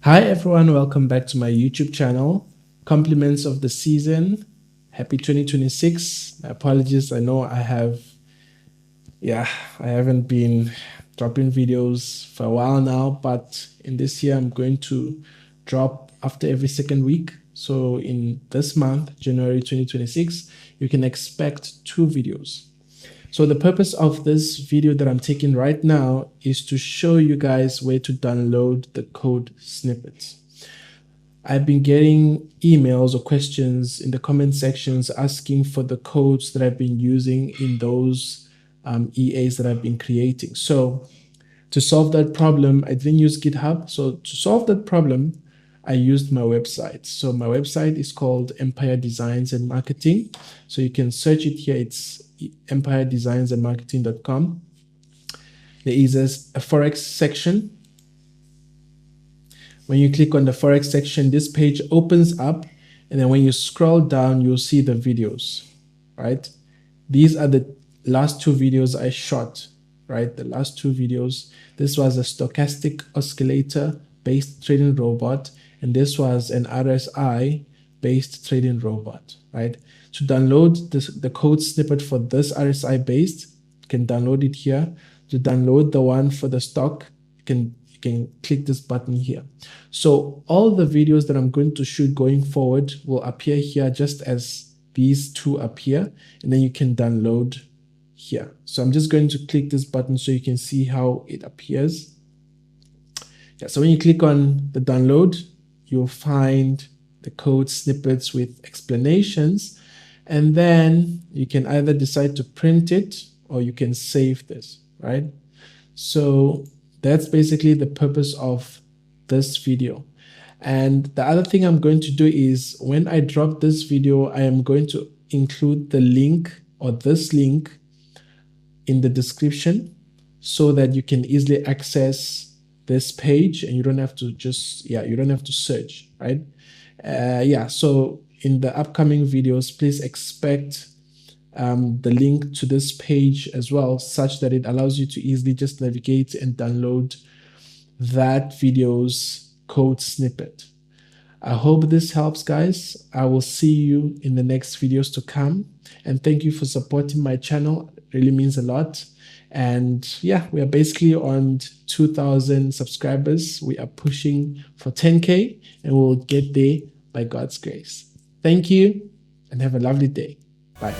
Hi everyone, welcome back to my YouTube channel. Compliments of the season. Happy 2026. My apologies, I know I haven't been dropping videos for a while now, but in this year I'm going to drop after every second week. So in this month, January 2026, you can expect 2 videos. So the purpose of this video that I'm taking right now is to show you guys where to download the code snippets. I've been getting emails or questions in the comment sections asking for the codes that I've been using in those EAs that I've been creating. So to solve that problem, I didn't use GitHub. So to solve that problem, I used my website. So my website is called Empire Designs and Marketing. So you can search it here. It's empiredesignsandmarketing.com. There is a Forex section. When you click on the Forex section, this page opens up. And then when you scroll down, you'll see the videos, right? These are the last 2 videos I shot, right? The last 2 videos. This was a stochastic oscillator based trading robot, and this was an RSI based trading robot, right? To download the code snippet for this RSI based, you can download it here. To download the one for the stock, you can click this button here. So all the videos that I'm going to shoot going forward will appear here just as these 2 appear, and then you can download here. So I'm just going to click this button so you can see how it appears. Yeah, so when you click on the download, you'll find the code snippets with explanations, and then you can either decide to print it or you can save this, right? So that's basically the purpose of this video. And the other thing I'm going to do is when I drop this video, I am going to include the link or this link in the description so that you can easily access this page and you don't have to search, right? So in the upcoming videos, please expect the link to this page as well, such that it allows you to easily just navigate and download that video's code snippet. I hope this helps, guys. I will see you in the next videos to come, and thank you for supporting my channel. It really means a lot. And yeah, we are basically on 2,000 subscribers. We are pushing for 10K, and we'll get there by God's grace. Thank you and have a lovely day. Bye.